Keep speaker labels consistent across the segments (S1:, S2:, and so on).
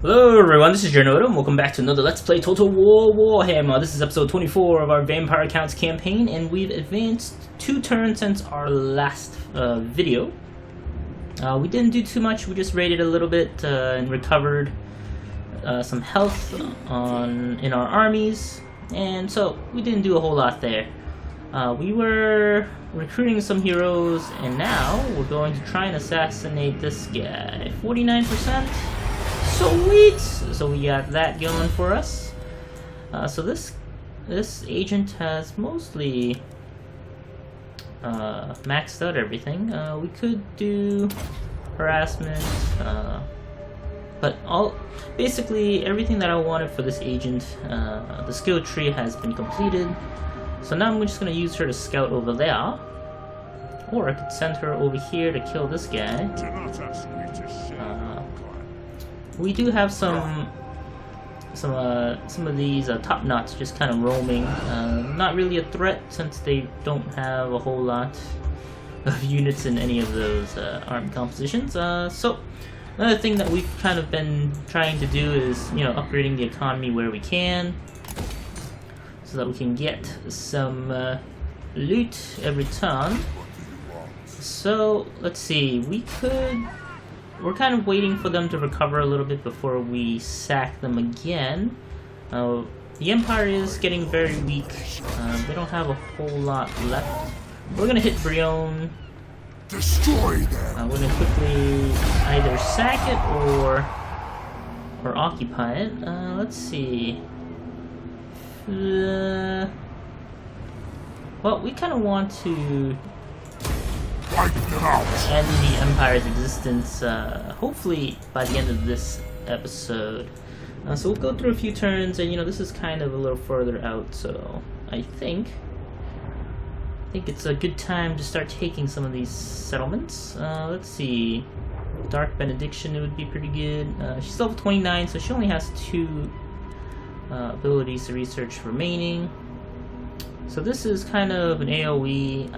S1: Hello everyone, this is Jornoda, and welcome back to another Let's Play Total War Warhammer. This is episode 24 of our Vampire Counts campaign, and we've advanced 2 turns since our last video. We didn't do too much, we just raided a little bit and recovered some health in our armies, and so we didn't do a whole lot there. We were recruiting some heroes, and now we're going to try and assassinate this guy. 49%? Sweet! So we got that going for us. So this agent has mostly maxed out everything. We could do harassment, but basically everything that I wanted for this agent, the skill tree has been completed. So now I'm just going to use her to scout over there, or I could send her over here to kill this guy. We do have some of these top knots just kind of roaming. Not really a threat since they don't have a whole lot of units in any of those armed compositions. So another thing that we've kind of been trying to do is, upgrading the economy where we can, so that we can get some loot every turn. So let's see, we're kind of waiting for them to recover a little bit before we sack them again. The Empire is getting very weak. They don't have a whole lot left. We're gonna hit Brion.
S2: Destroy them.
S1: We're gonna quickly either sack it or occupy it. Let's see. Well, we kind of want to end the Empire's existence, hopefully by the end of this episode. So we'll go through a few turns, and this is kind of a little further out, so I think it's a good time to start taking some of these settlements. Let's see, Dark Benediction, it would be pretty good. She's level 29, so she only has 2 abilities to research remaining. So this is kind of an AoE.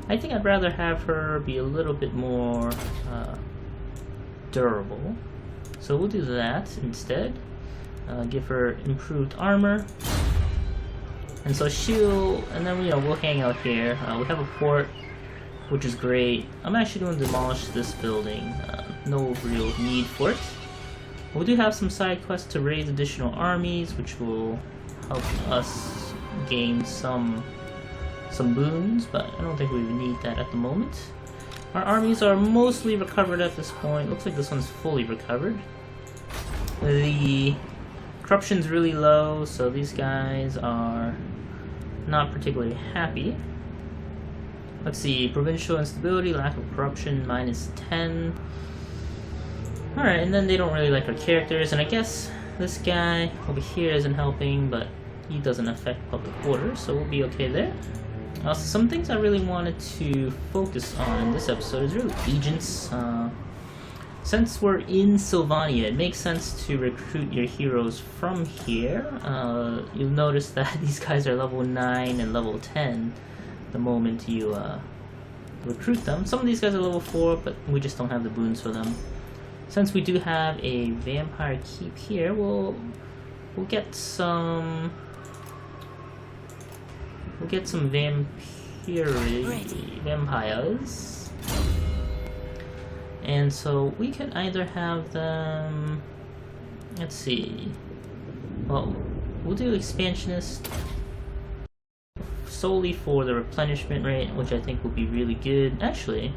S1: I think I'd rather have her be a little bit more durable. So we'll do that instead. Give her improved armor. And so and then we'll hang out here. We have a port, which is great. I'm actually going to demolish this building. No real need for it. We do have some side quests to raise additional armies, which will help us gain some boons, but I don't think we need that at the moment. Our armies are mostly recovered at this point. Looks like this one's fully recovered. The corruption's really low, so these guys are not particularly happy. Let's see, provincial instability, lack of corruption, -10. Alright, and then they don't really like our characters, and I guess this guy over here isn't helping, but he doesn't affect public order, so we'll be okay there. Some things I really wanted to focus on in this episode is really agents. Since we're in Sylvania, it makes sense to recruit your heroes from here. You'll notice that these guys are level 9 and level 10 the moment you recruit them. Some of these guys are level 4, but we just don't have the boons for them. Since we do have a vampire keep here, we'll get some vampires, and so we can either have them. Let's see. Well, we'll do expansionist solely for the replenishment rate, which I think will be really good. Actually,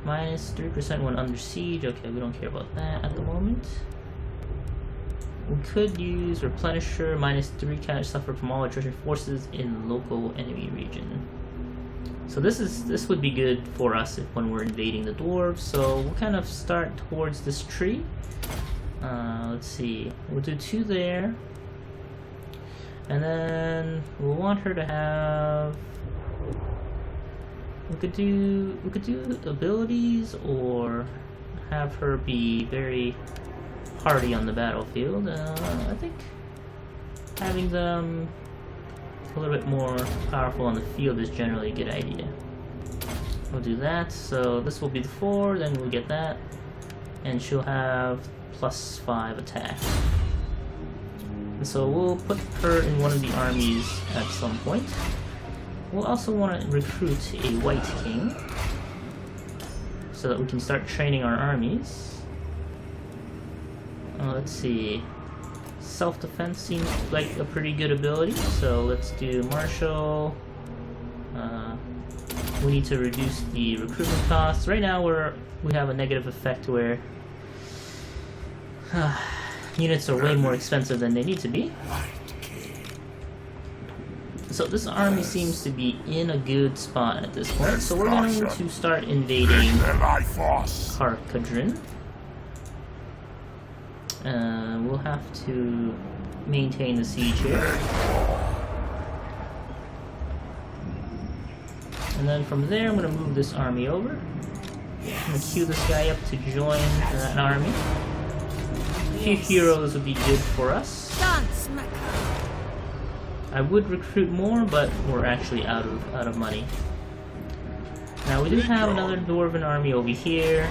S1: -3% when under siege. Okay, we don't care about that at the moment. We could use Replenisher, -3 counter suffered from all attrition forces in local enemy region. So this would be good for us when we're invading the dwarves. So we'll kind of start towards this tree. Let's see, we'll do 2 there, and then we'll want her to have. We could do abilities, or have her be very hardy on the battlefield. I think having them a little bit more powerful on the field is generally a good idea. We'll do that. So this will be the 4, then we'll get that. And she'll have +5 attack. And so we'll put her in one of the armies at some point. We'll also want to recruit a White King so that we can start training our armies. Let's see. Self-defense seems like a pretty good ability, so let's do martial. We need to reduce the recruitment costs. Right now we have a negative effect where units are way more expensive than they need to be. So this army seems to be in a good spot at this point, so we're going to start invading Karkadrin. We'll have to maintain the siege here. And then from there, I'm going to move this army over. I'm going to queue this guy up to join an army. A few heroes would be good for us. I would recruit more, but we're actually out of money. Now we do have another Dwarven army over here.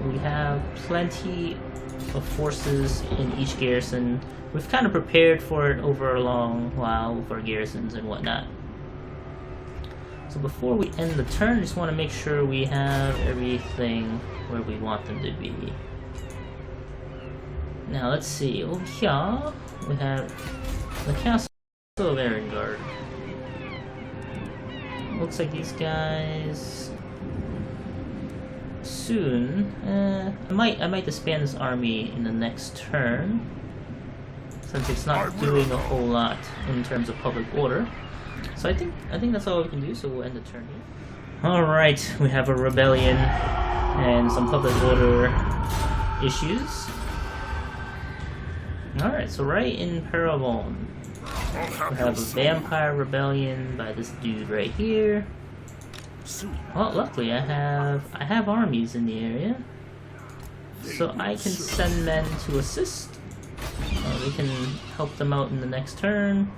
S1: We have plenty of forces in each garrison. We've kind of prepared for it over a long while with our garrisons and whatnot. So before we end the turn, I just want to make sure we have everything where we want them to be. Now let's see, over here we have the Castle of Erengard. Looks like these guys soon. I might disband this army in the next turn, since it's not doing a whole lot in terms of public order. So I think that's all we can do. So we'll end the turn here. All right, we have a rebellion and some public order issues. All right, so right in Paravon, we have a vampire rebellion by this dude right here. Well, luckily I have armies in the area, so I can send men to assist. We can help them out in the next turn.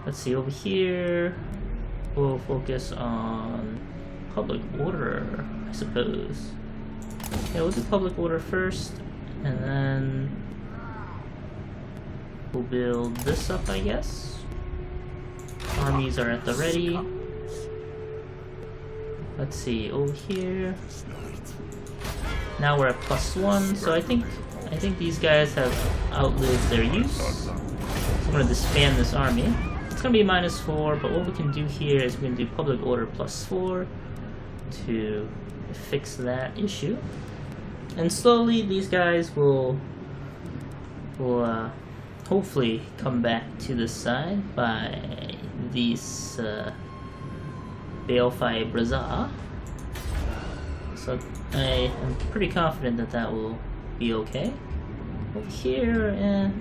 S1: Let's see, over here we'll focus on public order, I suppose. Yeah, we'll do public order first, and then we'll build this up, I guess. Armies are at the ready. Let's see, over here. Now we're at +1, so I think these guys have outlived their use. So I'm gonna disband this army. It's gonna be -4, but what we can do here is we can do public order +4 to fix that issue. And slowly these guys will hopefully come back to this side by these Balefire Brazza. So I am pretty confident that will be okay. Over here,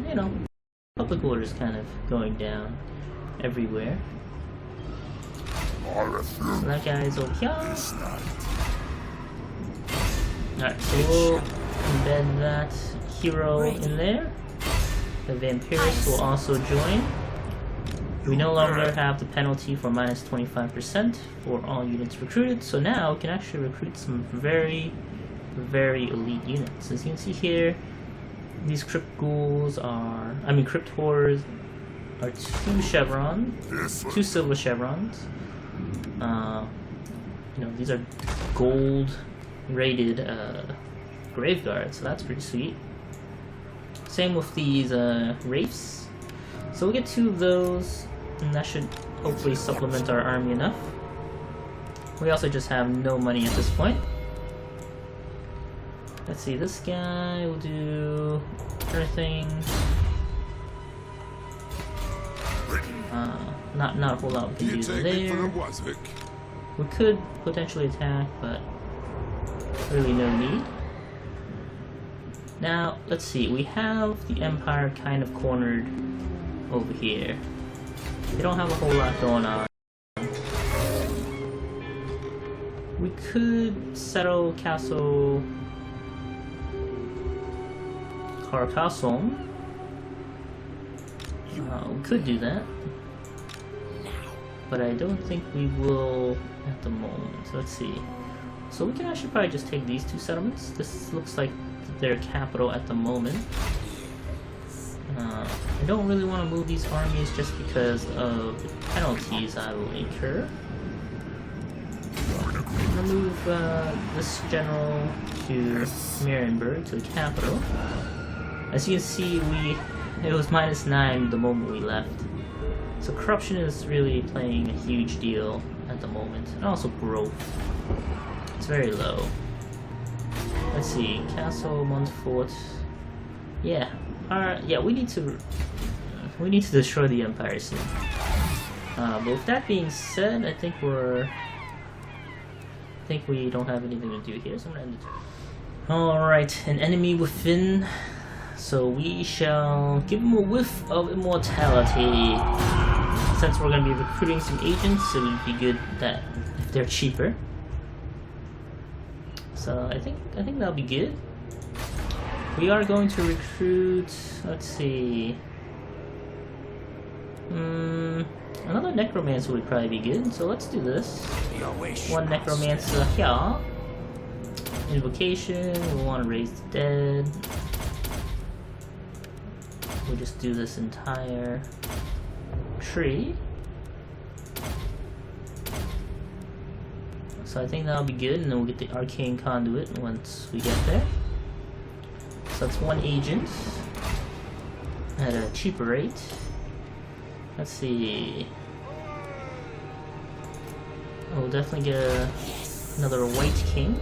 S1: you know, public order is kind of going down everywhere. So that guy's over here. Alright, so we'll embed that hero in there. The Vampirus will also join. We no longer have the penalty for -25% for all units recruited, so now we can actually recruit some very, very elite units. As you can see here, these Crypt Ghouls are, Crypt Horrors are 2 chevrons, 2 silver chevrons. You know, these are gold rated graveguards, so that's pretty sweet. Same with these wraiths. So we'll get 2 of those, and that should hopefully supplement our army enough. We also just have no money at this point. Let's see, this guy will do everything. Not a whole lot we can do there. We could potentially attack, but really no need. Now, let's see, we have the Empire kind of cornered over here. They don't have a whole lot going on. We could settle Castle Carcassonne. We could do that, but I don't think we will at the moment. So let's see. So we can actually probably just take these 2 settlements. This looks like the their capital at the moment. I don't really want to move these armies just because of the penalties I will incur. I'm gonna move this general to Marienburg, to the capital. As you can see, it was -9 the moment we left. So corruption is really playing a huge deal at the moment, and also growth. It's very low. Let's see, Castle Montfort. Yeah, yeah, we need to destroy the Empire soon. But with that being said, I think we don't have anything to do here, so I'm gonna end the turn. Alright, an enemy within. So we shall give him a whiff of immortality. Since we're gonna be recruiting some agents, it would be good that if they're cheaper. So I think that'll be good. We are going to recruit, let's see. Another necromancer would probably be good, so let's do this. One necromancer here. Invocation, we want to raise the dead. We'll just do this entire tree. So I think that'll be good, and then we'll get the arcane conduit once we get there. So that's one agent at a cheaper rate. Let's see. We'll definitely get another white king.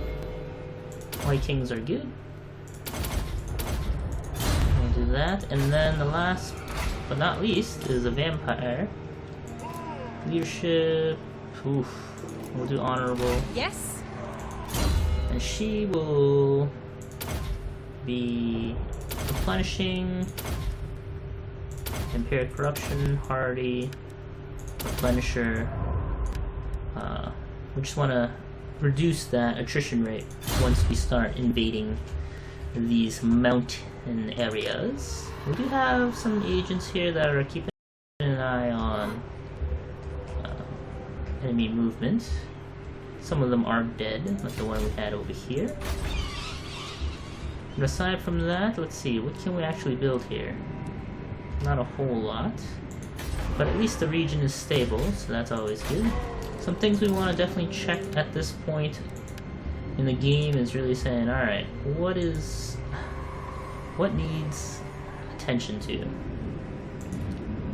S1: White kings are good. We'll do that, and then the last but not least is a vampire. Leadership. Oof. We'll do honorable.
S3: Yes.
S1: And she will be replenishing, impair corruption, hardy, replenisher. We just want to reduce that attrition rate once we start invading these mountain areas. We do have some agents here that are keeping an eye on enemy movement. Some of them are dead, like the one we had over here. But aside from that, let's see, what can we actually build here? Not a whole lot, but at least the region is stable, so that's always good. Some things we want to definitely check at this point in the game is really saying, alright, what needs attention to?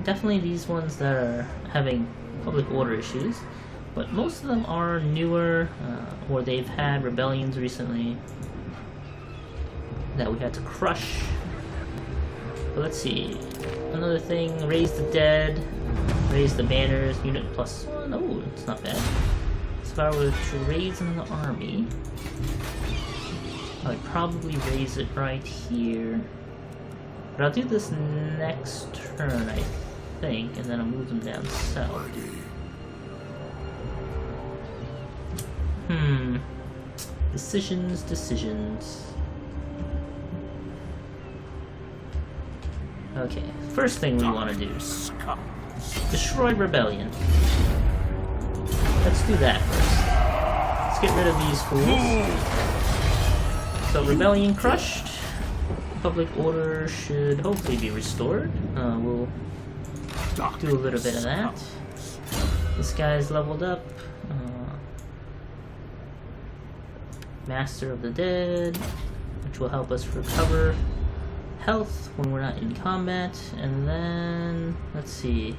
S1: Definitely these ones that are having public order issues, but most of them are newer, or they've had rebellions recently that we had to crush. But let's see, another thing, raise the dead, raise the banners, unit +1, oh, it's not bad. So if I were to raise another army, I'd probably raise it right here. But I'll do this next turn, I think, and then I'll move them down south. Decisions. Okay, first thing we want to do, destroy rebellion. Let's do that first. Let's get rid of these fools. So rebellion crushed. Public order should hopefully be restored. We'll do a little bit of that. This guy's leveled up. Master of the Dead, which will help us recover health when we're not in combat. And then, let's see.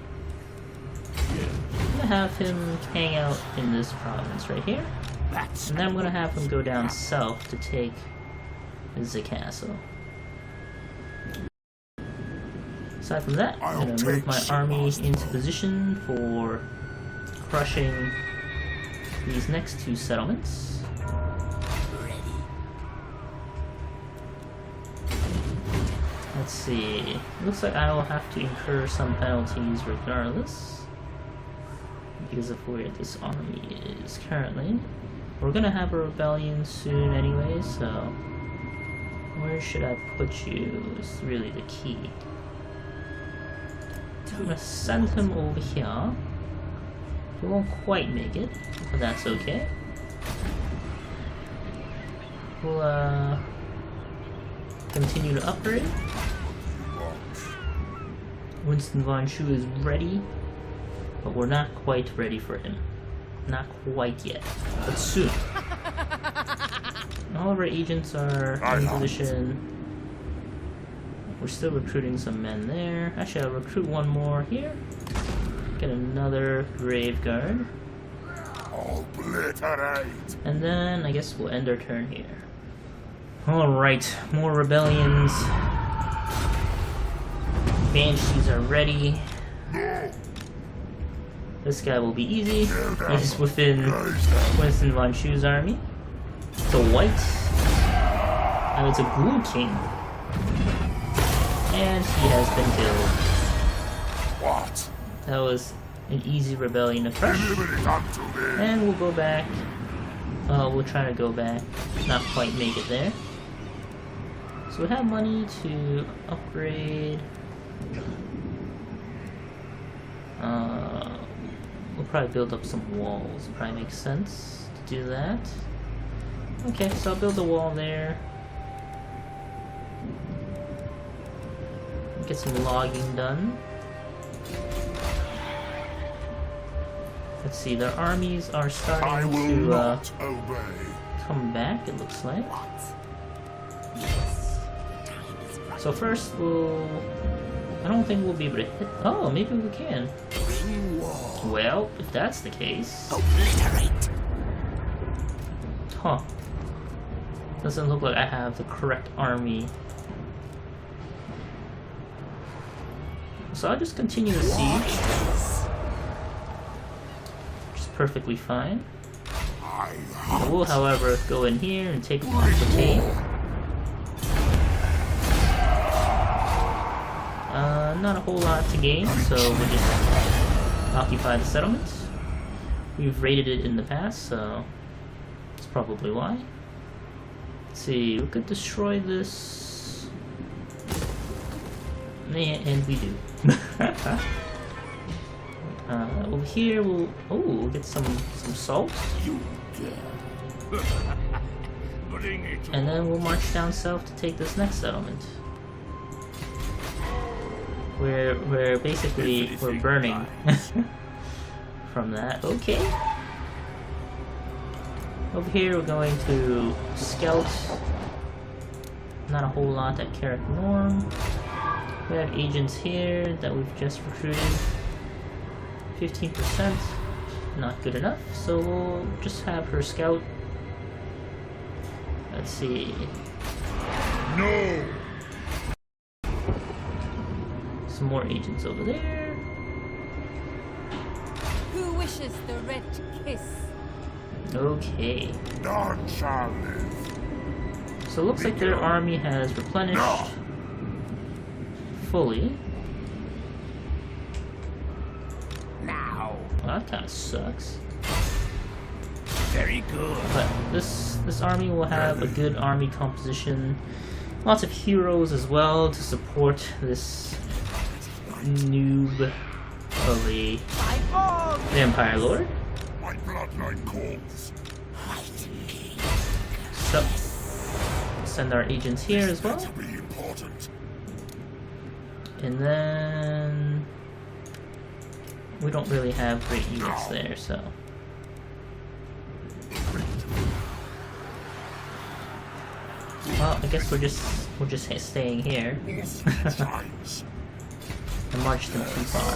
S1: I'm gonna have him hang out in this province right here. And then I'm gonna have him go down south to take the castle. Aside from that, I'm gonna move my army into position for crushing these next two settlements. Let's see. Looks like I will have to incur some penalties regardless, because of where this army is currently. We're gonna have a rebellion soon anyway, so where should I put you is really the key. I'm gonna send him over here. He won't quite make it, but that's okay. We'll continue to upgrade. Winston Von Schu is ready, but we're not quite ready for him. Not quite yet, but soon. All of our agents are in position. We're still recruiting some men there. Actually, I'll recruit one more here. Get another Grave Guard.
S2: Obliterate.
S1: And then I guess we'll end our turn here. Alright, more rebellions. Banshees are ready. This guy will be easy. He's within Winston Von Schu's army. It's a white. And it's a Ghoul King. And he has been killed.
S2: What?
S1: That was an easy rebellion to crush. And we'll go back. We'll try to go back. Not quite make it there. So we have money to upgrade. We'll probably build up some walls. Probably makes sense to do that. Okay, so I'll build a wall there. Get some logging done. Let's see, their armies are starting to come back, it looks like. So first we'll... I don't think we'll be able to hit... Oh, maybe we can. Well, if that's the case...
S3: Obliterate.
S1: Huh. Doesn't look like I have the correct army. So I'll just continue the siege. Which is perfectly fine. I will, however, go in here and take apart the tape. Not a whole lot to gain, so we'll just occupy the settlement. We've raided it in the past, so that's probably why. Let's see, we could destroy this. And we do. Over here, we'll get some salt. And then we'll march down south to take this next settlement. We're basically we're burning from that. Okay. Over here we're going to scout. Not a whole lot at Carrick Norm. We have agents here that we've just recruited. 15%. Not good enough, so we'll just have her scout. Let's see.
S2: No.
S1: Some more agents over there.
S4: Who wishes the red kiss?
S1: Okay.
S2: None shall live.
S1: So it looks like their army has replenished fully.
S3: Now.
S1: Well, that kind of sucks.
S3: Very good.
S1: But this army will have a good army composition. Lots of heroes as well to support this noob of the Vampire Lord.
S2: My bloodline calls.
S1: So send our agents here as well.
S2: To be important.
S1: And then we don't really have great units there, so well, I guess we're just staying here. And march them too far.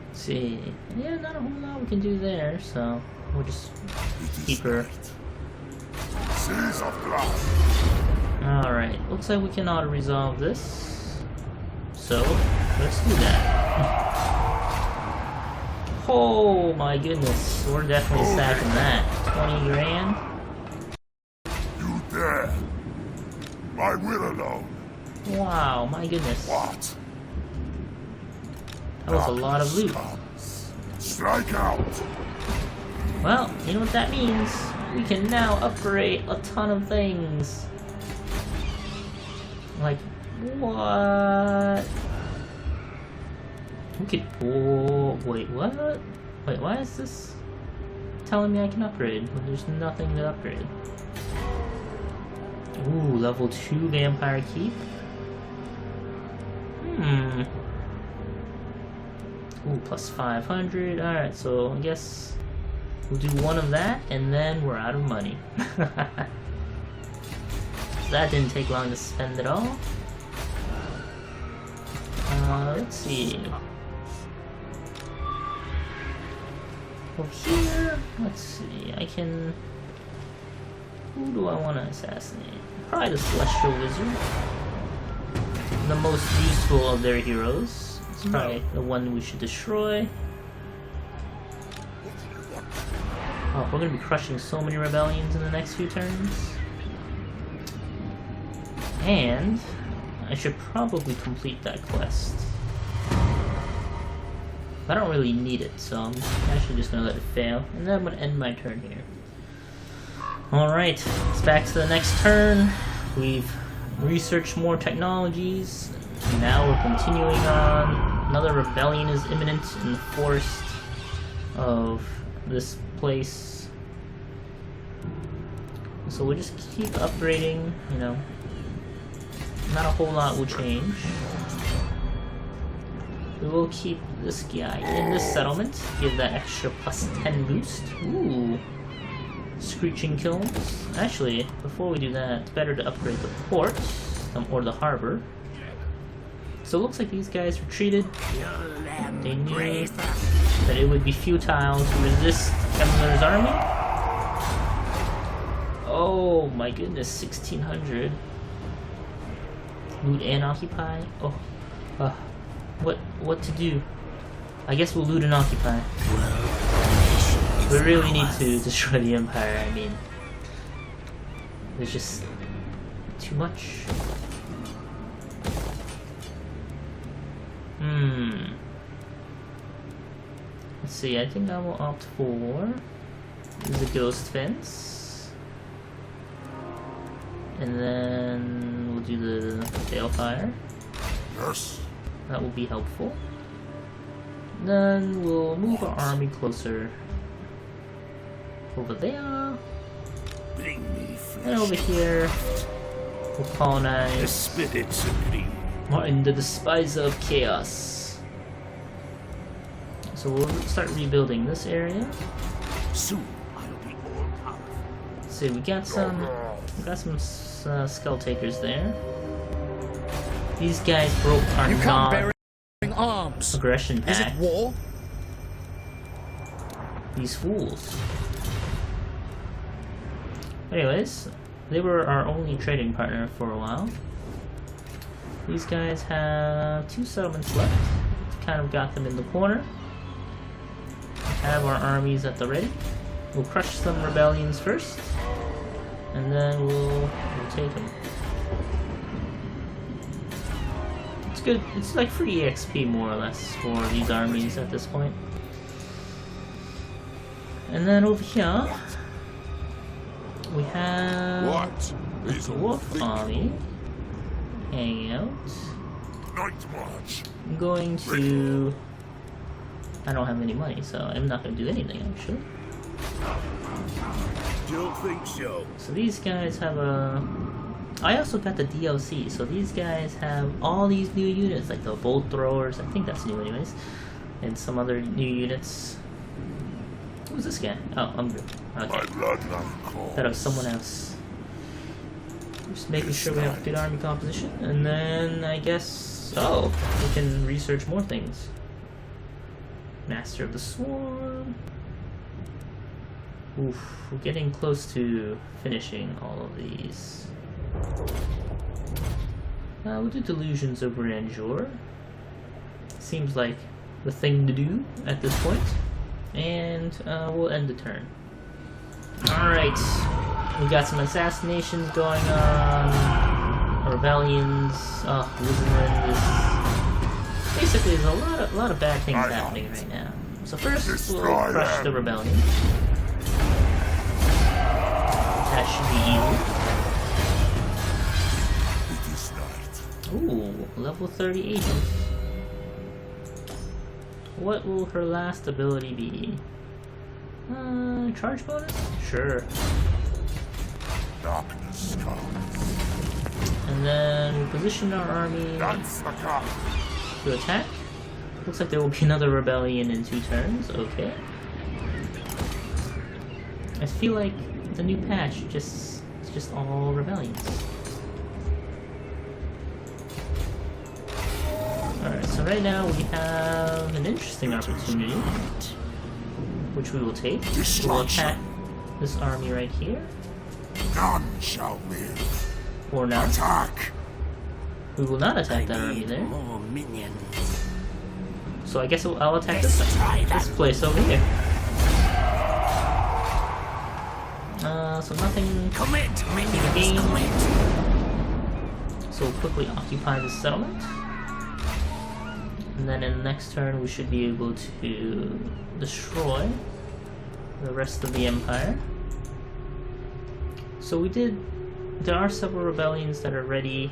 S1: Let's see. Yeah, not a whole lot we can do there, so we'll just keep her.
S2: Seas of blood.
S1: Alright, looks like we can auto-resolve this. So, let's do that. Oh my goodness, we're definitely stacking that. 20 grand.
S2: You dare. My will alone.
S1: Wow, my goodness.
S2: What?
S1: That was a lot of loot.
S2: Strike out.
S1: Well, you know what that means? We can now upgrade a ton of things. Like, what? We could... Oh, wait, what? Wait, why is this telling me I can upgrade when there's nothing to upgrade? Ooh, level 2 vampire keep. Ooh, plus 500. Alright, so I guess we'll do one of that, and then we're out of money. So that didn't take long to spend at all. Let's see. Over here, let's see, I can... Who do I want to assassinate? Probably the Celestial Wizard. The most useful of their heroes. It's probably the one we should destroy. Oh, we're gonna be crushing so many rebellions in the next few turns. And I should probably complete that quest. I don't really need it, so I'm actually just gonna let it fail, and then I'm gonna end my turn here. Alright, it's back to the next turn. We've researched more technologies, and now we're continuing on. Another rebellion is imminent in the forest of this place. So we'll just keep upgrading, you know. Not a whole lot will change. We will keep this guy in this settlement, give that extra plus 10 boost. Ooh. Screeching kills. Actually, before we do that, it's better to upgrade the port, or the harbor. So it looks like these guys retreated. They knew that it would be futile to resist Kemmler's army. Oh my goodness, 1600. Loot and occupy? Oh, what to do? I guess we'll loot and occupy. We really need to destroy the Empire, I mean. There's just too much. Let's see, I think I will opt for the Ghost Fence. And then we'll do the Balefire.
S2: Yes.
S1: That will be helpful. Then we'll move our army closer over there.
S3: Bring me flesh.
S1: And over here, we'll
S3: The
S1: colonize
S3: spirits agree.
S1: Martin the Despiser of Chaos. So we'll start rebuilding this area.
S3: Soon I'll be all powerful.
S1: See, we got some skull takers there. These guys broke our
S5: You can't bear arms.
S1: non-aggression
S5: Is it
S1: pact.
S5: war?
S1: These fools. Anyways, they were our only trading partner for a while. These guys have 2 settlements left. Kind of got them in the corner. Have our armies at the ready. We'll crush some rebellions first, and then we'll take them. It's good. It's like free XP more or less for these armies at this point. And then over here, we have
S2: What
S1: a
S2: is
S1: dwarf army hanging out.
S2: Night march.
S1: I'm going to... I don't have any money, so I'm not going to do anything, actually.
S3: Don't think so.
S1: So these guys have a... I also got the DLC, so these guys have all these new units, like the bolt throwers, I think that's new anyways, and some other new units. Who's this guy? Oh, I'm good.
S2: My
S1: Okay.
S2: bloodline calls.
S1: That was someone else. Just making sure we have a good army composition, and then I guess... Oh, we can research more things. Master of the Swarm. Oof, we're getting close to finishing all of these. We'll do Delusions of Grandeur. Seems like the thing to do at this point. And we'll end the turn. Alright, we got some assassinations going on, rebellions, Wizenland is... Basically, there's a lot of bad things happening right now. So first, we'll crush the rebellion. That should be easy.
S2: It is night.
S1: Ooh, level 30 agent. What will her last ability be? Charge bonus? Sure.
S2: Darkness comes.
S1: And then we position our army
S2: That's the cup.
S1: to attack. Looks like there will be another rebellion in 2 turns. Okay. I feel like the new patch it's just all rebellions. Alright, so right now we have an interesting opportunity, which we will take. We'll attack this army right here.
S2: None shall live.
S1: Or not.
S2: Attack.
S1: We will not attack that army there.
S3: More minions.
S1: So I guess I'll attack this
S3: Let's
S1: place over here. So nothing
S3: Commit,
S1: in the
S3: minions,
S1: game.
S3: commit.
S1: So we'll quickly occupy the settlement. And then in the next turn we should be able to destroy the rest of the empire. So there are several rebellions that are ready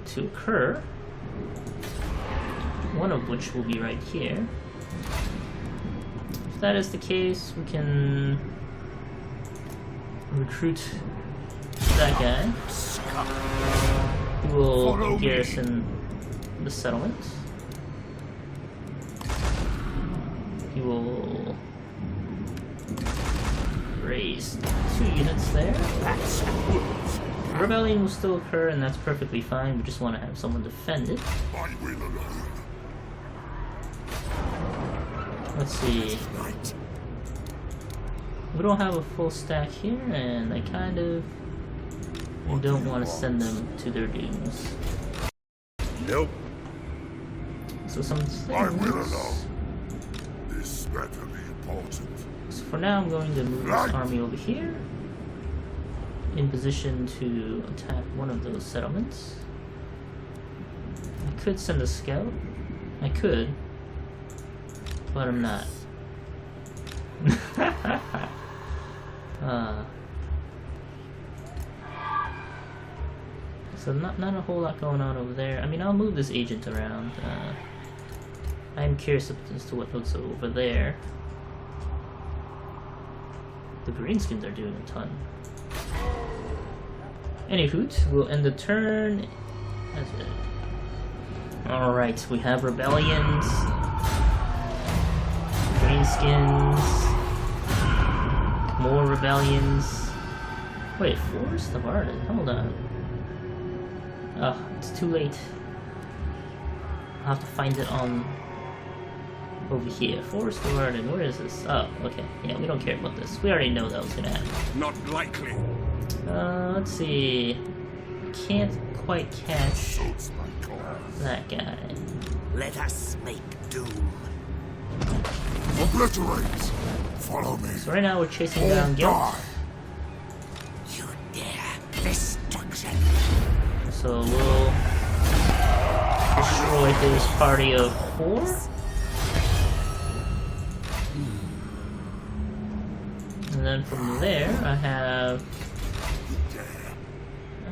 S1: to occur. One of which will be right here. If that is the case, we can recruit that guy. He will garrison the settlement. He will raise 2 units there. The rebellion will still occur, and that's perfectly fine. We just want to have someone defend it.
S2: My will alone.
S1: Let's see.
S2: Right.
S1: We don't have a full stack here, and I kind of don't want to send them to their dooms.
S2: Nope.
S1: So some
S2: My will
S1: things.
S2: alone. This better be important.
S1: So for now, I'm going to move this army over here, in position to attack one of those settlements. I could send a scout. I could, but I'm not. So not a whole lot going on over there. I mean, I'll move this agent around. I'm curious as to what's over there. The greenskins are doing a ton. Anywho, we'll end the turn. That's it. Alright, we have rebellions. Greenskins. More rebellions. Wait, Forest of Arden? Hold on. Oh, it's too late. I'll have to find it on over here. Forest of Arden, where is this? Oh, okay. Yeah, we don't care about this. We already know that was gonna happen.
S3: Not likely.
S1: Let's see. Can't quite catch
S2: Suits my cause.
S1: that guy.
S3: Let us make doom.
S2: Obliterate. Follow me.
S1: So right now we're chasing
S2: Or
S1: down Guilt.
S2: die.
S3: You dare destruction.
S1: So we'll destroy his party of 4. And then from there,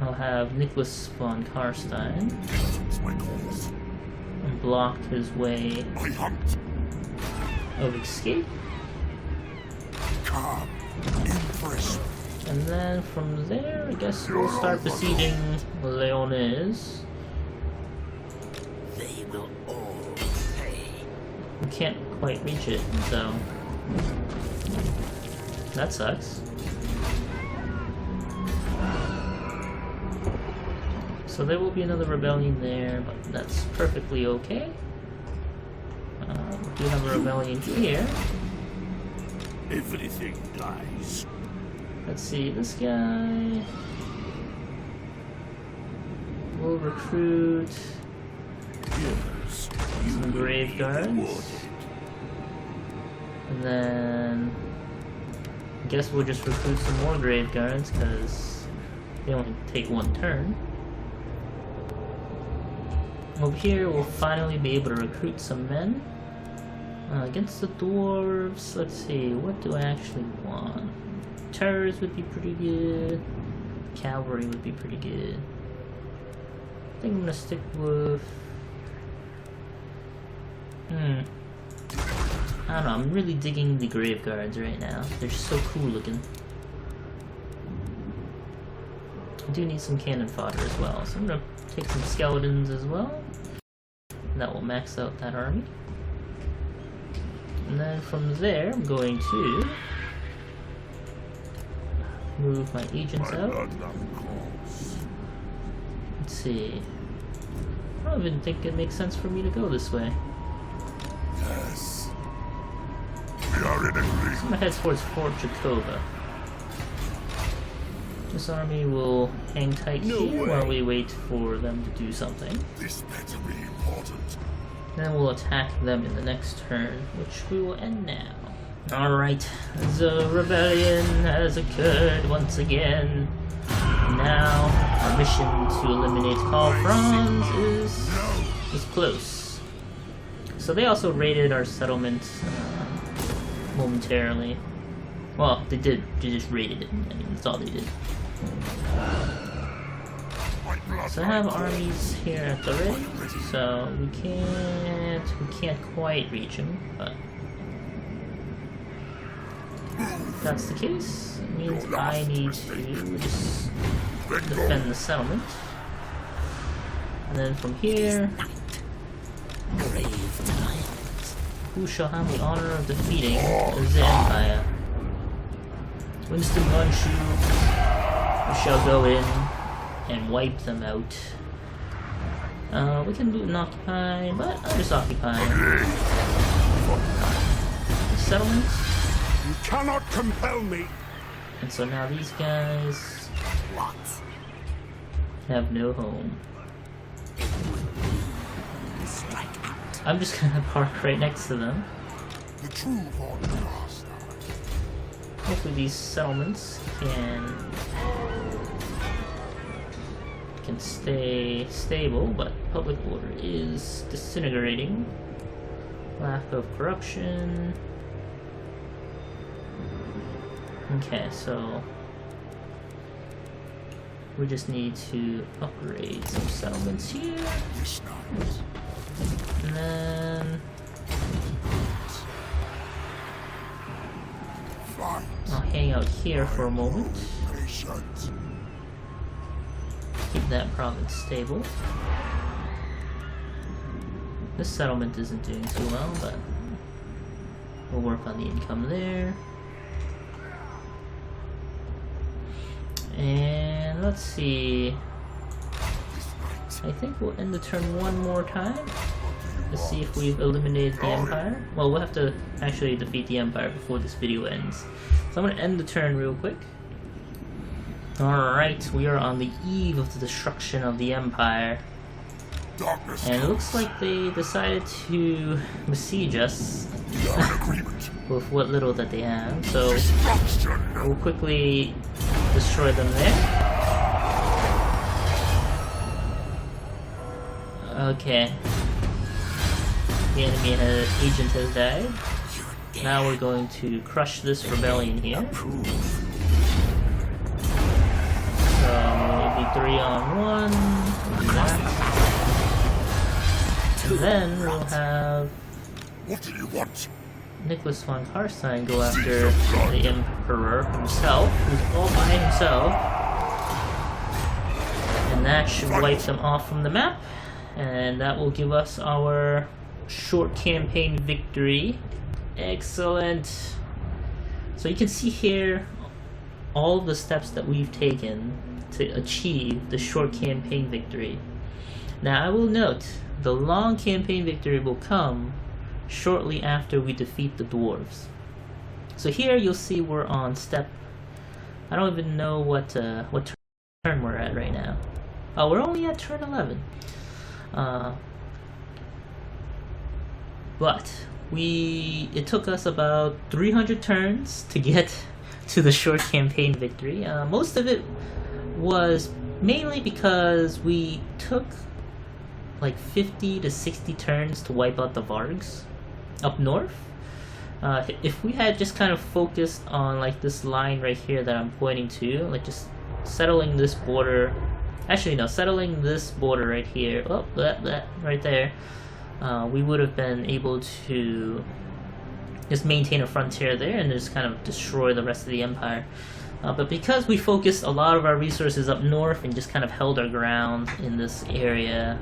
S1: I'll have Nicholas von Karstein
S2: Suits my cause.
S1: block his way
S2: I hunt.
S1: of escape.
S2: Come. Impress.
S1: And then from there, I guess we'll start besieging Leones.
S3: They will all pay.
S1: We can't quite reach it, so that sucks. So there will be another rebellion there, but that's perfectly okay. We do have a rebellion here.
S3: Everything dies.
S1: Let's see, this guy. We'll recruit
S3: Yes,
S1: some grave guards. And then I guess we'll just recruit some more grave guards because they only take 1 turn. Over here we'll finally be able to recruit some men. Against the dwarves, let's see, what do I actually want? Terrors would be pretty good. Cavalry would be pretty good. I think I'm gonna stick with... I don't know, I'm really digging the grave guards right now. They're so cool looking. do need some cannon fodder as well, so I'm gonna take some skeletons as well. And that will max out that army. And then from there, I'm going to move my agents out. Let's see. I don't even think it makes sense for me to go this way.
S2: Yes. We are in agreement.
S1: So I'm gonna head towards Fort Jacoba. This army will hang tight here while we wait for them to do something.
S2: This better be important.
S1: Then we'll attack them in the next turn, which we will end now. Alright, the rebellion has occurred once again. Now, our mission to eliminate Karl Franz is close. So they also raided our settlement momentarily. Well, they just raided it. I mean, that's all they did. So I have armies here at the ready, so we can't quite reach them, but if that's the case, it means I need to just defend the settlement. And then from here, who shall have the honor of defeating the Empire? Winston Munchu, we shall go in and wipe them out. We can do an occupy, but I'll just occupy the settlement.
S3: You cannot compel me.
S1: And so now these guys have no home. I'm just gonna park right next to them.
S2: The true podcast.
S1: Hopefully these settlements can stay stable, but public order is disintegrating. Lack of corruption. Okay, so we just need to upgrade some settlements here. And then I'll hang out here for a moment. Keep that province stable. This settlement isn't doing too well, but we'll work on the income there. And let's see. I think we'll end the turn one more time to see if we've eliminated the Empire. Well, we'll have to actually defeat the Empire before this video ends. So I'm going to end the turn real quick. Alright, we are on the eve of the destruction of the Empire. And it looks like they decided to besiege us with what little that they have. So we'll quickly destroy them there. Okay. The enemy agent has died. Now we're going to crush this rebellion here. So it'll be 3-on-1. We'll do that. And then we'll have
S2: What do you want?
S1: Nicholas von Karstein go after the Emperor himself, who's all by himself. And that should wipe them off from the map. And that will give us our short campaign victory. Excellent. So you can see here all the steps that we've taken to achieve the short campaign victory. Now I will note, the long campaign victory will come shortly after we defeat the dwarves. So here you'll see we're on step, I don't even know what turn we're at right now. Oh, we're only at turn 11. But it took us about 300 turns to get to the short campaign victory. Most of it was mainly because we took like 50 to 60 turns to wipe out the Vargs up north. If we had just kind of focused on like this line right here that I'm pointing to, like just settling this border, actually no, settling this border right here, oh, that right there, we would have been able to just maintain a frontier there and just kind of destroy the rest of the empire. But because we focused a lot of our resources up north and just kind of held our ground in this area,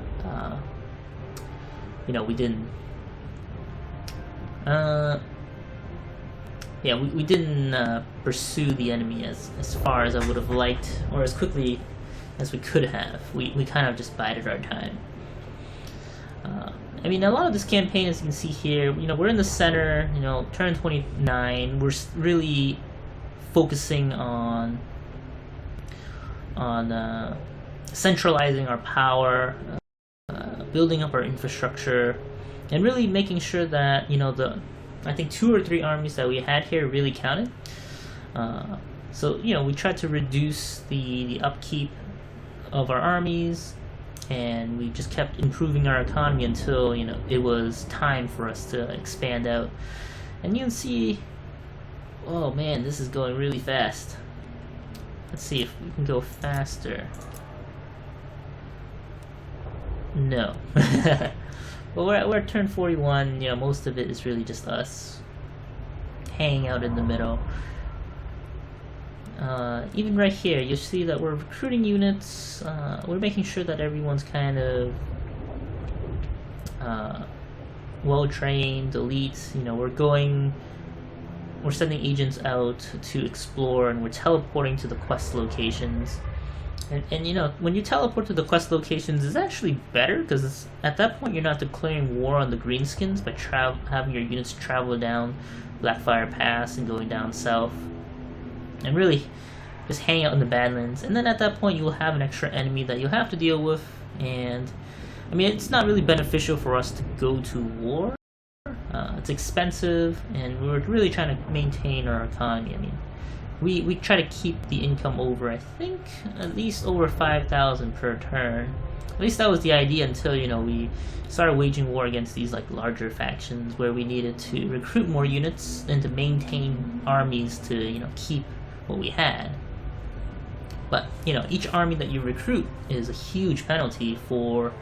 S1: you know, we didn't. Yeah, we didn't pursue the enemy as far as I would have liked, or as quickly as we could have. We kind of just bided our time. I mean, a lot of this campaign, as you can see here, you know, we're in the center, you know, turn 29, we're really focusing on centralizing our power, building up our infrastructure, and really making sure that, you know, I think 2 or 3 armies that we had here really counted. So, you know, we tried to reduce the upkeep of our armies, and we just kept improving our economy until, you know, it was time for us to expand out. And you can see, oh man, this is going really fast. Let's see if we can go faster. No. Well, we're at turn 41, you know, most of it is really just us hanging out in the middle. Even right here, you'll see that we're recruiting units, we're making sure that everyone's kind of well-trained, elite, you know, we're sending agents out to explore, and we're teleporting to the quest locations. And you know, when you teleport to the quest locations, it's actually better, because at that point you're not declaring war on the greenskins by having your units travel down Blackfire Pass and going down south, and really just hang out in the Badlands. And then at that point you'll have an extra enemy that you'll have to deal with, and I mean, it's not really beneficial for us to go to war. It's expensive, and we're really trying to maintain our economy. I mean, we try to keep the income over, I think, at least over 5,000 per turn. At least that was the idea until, you know, we started waging war against these like larger factions where we needed to recruit more units and to maintain armies to, you know, keep what we had. But, you know, each army that you recruit is a huge penalty for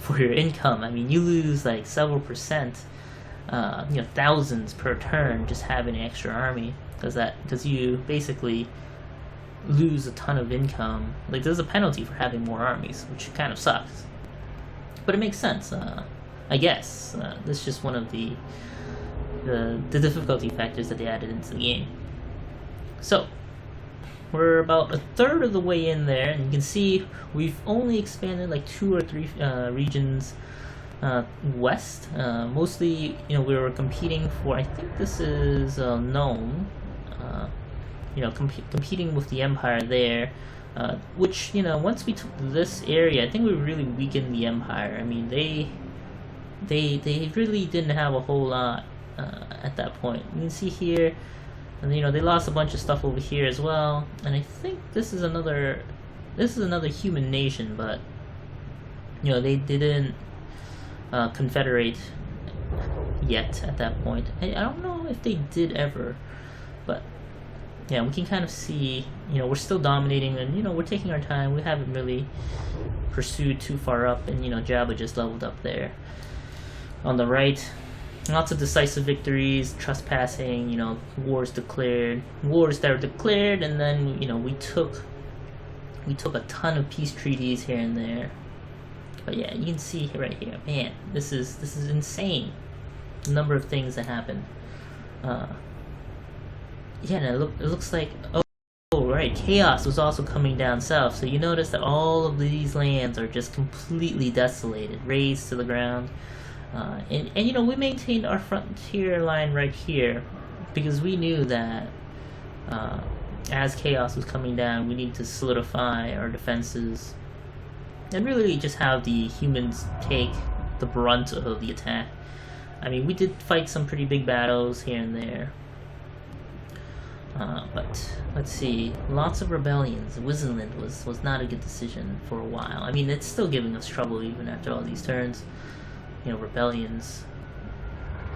S1: your income. I mean, you lose like several percent, you know, thousands per turn just having an extra army. Because you basically lose a ton of income. Like, there's a penalty for having more armies, which kind of sucks. But it makes sense, I guess. That's just one of the difficulty factors that they added into the game. So, we're about a third of the way in there, and you can see we've only expanded like 2 or 3 regions west. Mostly, you know, we were competing for, I think this is Nome, you know, competing with the Empire there, which, you know, once we took this area, I think we really weakened the Empire. I mean, they really didn't have a whole lot at that point. You can see here, and you know, they lost a bunch of stuff over here as well. And I think this is another human nation, but you know, they didn't confederate yet at that point. I don't know if they did ever, but yeah, we can kind of see, you know, we're still dominating, and you know, we're taking our time. We haven't really pursued too far up, and you know, Jabba just leveled up there. On the right, lots of decisive victories, trespassing, you know, wars that were declared, and then, you know, we took a ton of peace treaties here and there. But yeah, you can see right here, man, this is insane, the number of things that happened. Yeah, and it looks like, oh right, chaos was also coming down south. So you notice that all of these lands are just completely desolated, razed to the ground. And you know, we maintained our frontier line right here because we knew that as chaos was coming down, we needed to solidify our defenses and really just have the humans take the brunt of the attack. I mean, we did fight some pretty big battles here and there. But let's see, lots of rebellions. Wizenland was not a good decision for a while. I mean, it's still giving us trouble even after all these turns. You know, rebellions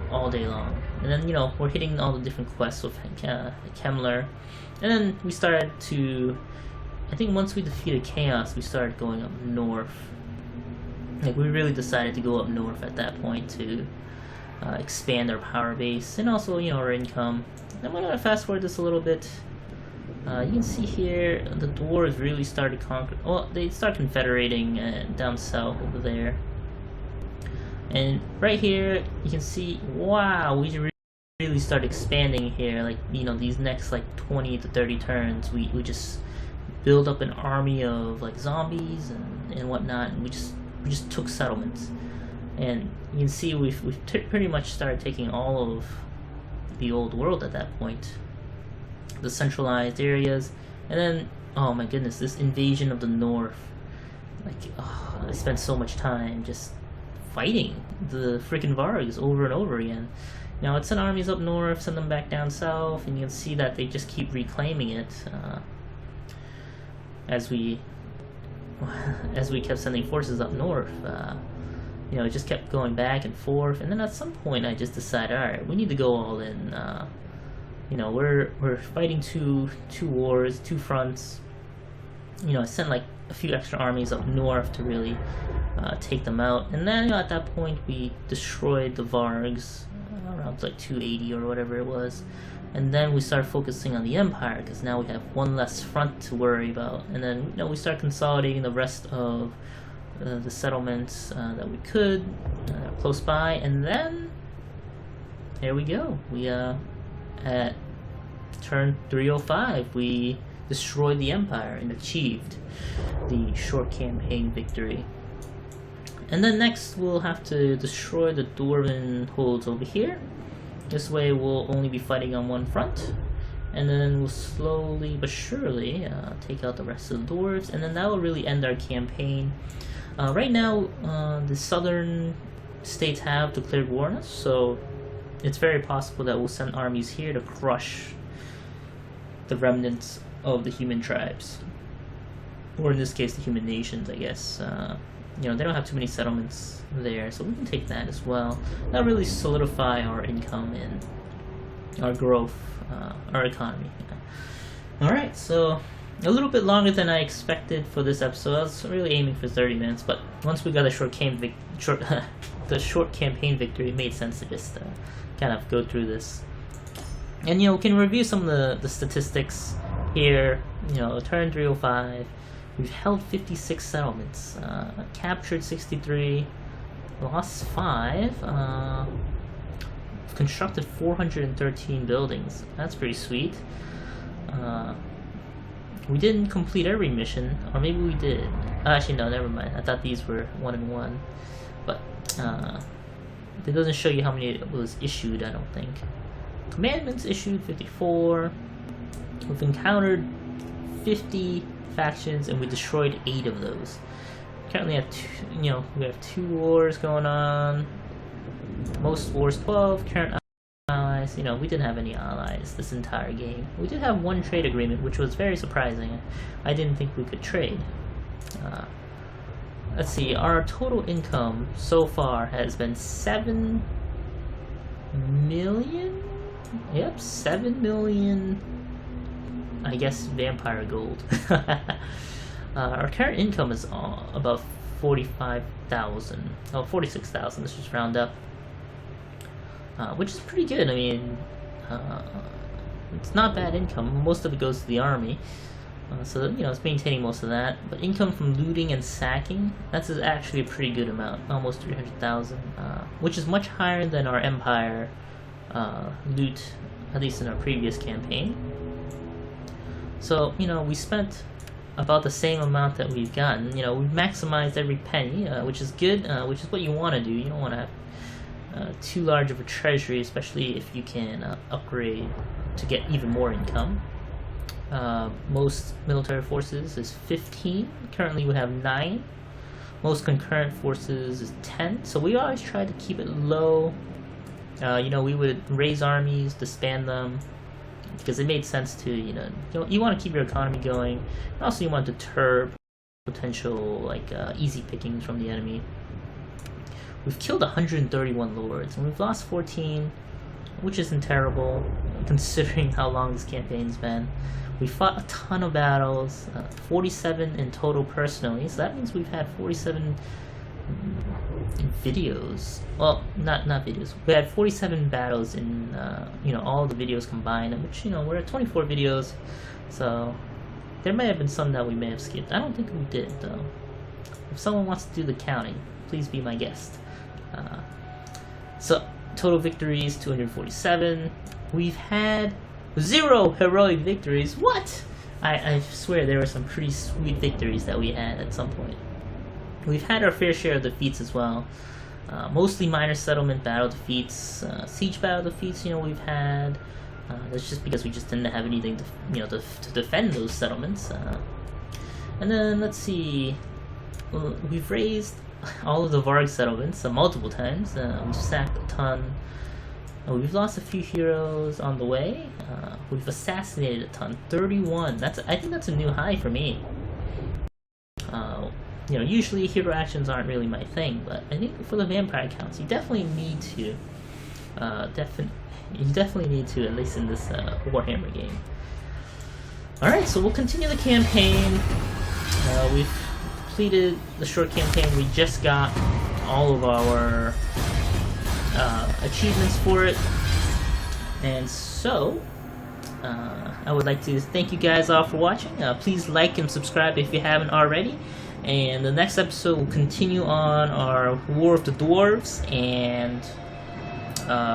S1: all day long. And then, you know, we're hitting all the different quests with Kemmler. And then we started to, I think once we defeated Chaos, we started going up north. Like, we really decided to go up north at that point to expand our power base and also, you know, our income. I'm gonna fast forward this a little bit. You can see here the dwarves really started conquering. Well, they start confederating down south over there. And right here, you can see, wow, we really start expanding here. Like, you know, these next like 20 to 30 turns, we just build up an army of like zombies and whatnot, and we just took settlements. And you can see we've pretty much started taking all of the old world at that point, the centralized areas. And then, oh my goodness, this invasion of the north. Like, oh, I spent so much time just fighting the freaking Vargs over and over again. Now, I'd send armies up north, send them back down south, and you can see that they just keep reclaiming it as we kept sending forces up north. You know, it just kept going back and forth, and then at some point I just decided, alright, we need to go all in. You know, we're fighting two wars, two fronts. You know, I sent like a few extra armies up north to really take them out, and then, you know, at that point we destroyed the Vargs around like 280 or whatever it was, and then we started focusing on the Empire because now we have one less front to worry about, and then, you know, we start consolidating the rest of the settlements that we could close by, and then here we go. We at turn 305 we destroyed the Empire and achieved the short campaign victory. And then next we'll have to destroy the Dwarven holds over here. This way we'll only be fighting on one front, and then we'll slowly but surely take out the rest of the dwarves, and then that will really end our campaign. Right now the southern states have declared war on us, so it's very possible that we'll send armies here to crush the remnants of the human tribes, or in this case the human nations, I guess. You know, they don't have too many settlements there, so we can take that as well. That'll really solidify our income and our growth, our economy. Alright, so a little bit longer than I expected for this episode. I was really aiming for 30 minutes, but once we got a the short campaign victory, it made sense to just kind of go through this. And, you know, we can review some of the statistics here. You know, turn 305. We've held 56 settlements, captured 63, lost 5, constructed 413 buildings. That's pretty sweet. We didn't complete every mission, or maybe we did. Actually, no, never mind. I thought these were 1 and 1, but it doesn't show you how many was issued, I don't think. Commandments issued 54. We've encountered 50 factions, and we destroyed 8 of those. Currently have we have 2 wars going on. Most wars 12. Current allies, you know, we didn't have any allies this entire game. We did have 1 trade agreement, which was very surprising. I didn't think we could trade. Let's see, our total income so far has been 7 million? Yep, 7 million, I guess, vampire gold. Our current income is about 45,000. Oh, 46,000, let's just round up. Which is pretty good. I mean, it's not bad income. Most of it goes to the army. So, you know, it's maintaining most of that. But income from looting and sacking, that's actually a pretty good amount. Almost 300,000. Which is much higher than our Empire loot, at least in our previous campaign. So, you know, we spent about the same amount that we've gotten. You know, we've maximized every penny, which is good, which is what you want to do. You don't want to have too large of a treasury, especially if you can upgrade to get even more income. Most military forces is 15. Currently we have 9. Most concurrent forces is 10. So we always try to keep it low. You know, we would raise armies, disband them, because it made sense to, you want to keep your economy going, and also you want to deter potential, like, easy pickings from the enemy. We've killed 131 lords, and we've lost 14, which isn't terrible, considering how long this campaign's been. We fought a ton of battles, 47 in total personally, so that means we've had 47 videos. Well, not videos. We had 47 battles in all the videos combined, which we're at 24 videos, so there may have been some that we may have skipped. I don't think we did though. If someone wants to do the counting, please be my guest. So total victories 247. We've had 0 heroic victories. What? I swear there were some pretty sweet victories that we had at some point. We've had our fair share of defeats as well. Mostly minor settlement battle defeats, siege battle defeats. We've had. That's just because we just didn't have anything to defend those settlements. And then let's see. We've raised all of the Varg settlements multiple times. We've sacked a ton. We've lost a few heroes on the way. We've assassinated a ton. 31. I think that's a new high for me. Usually hero actions aren't really my thing, but I think for the vampire counts, you definitely need to. You definitely need to, at least in this Warhammer game. All right, so we'll continue the campaign. We've completed the short campaign. We just got all of our achievements for it, and so I would like to thank you guys all for watching. Please like and subscribe if you haven't already, and the next episode will continue on our War of the Dwarves, and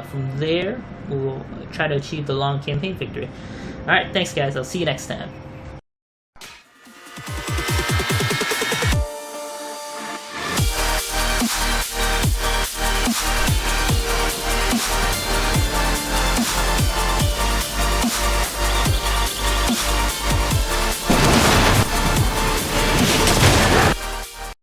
S1: from there we'll try to achieve the long campaign victory. Alright, thanks guys, I'll see you next time.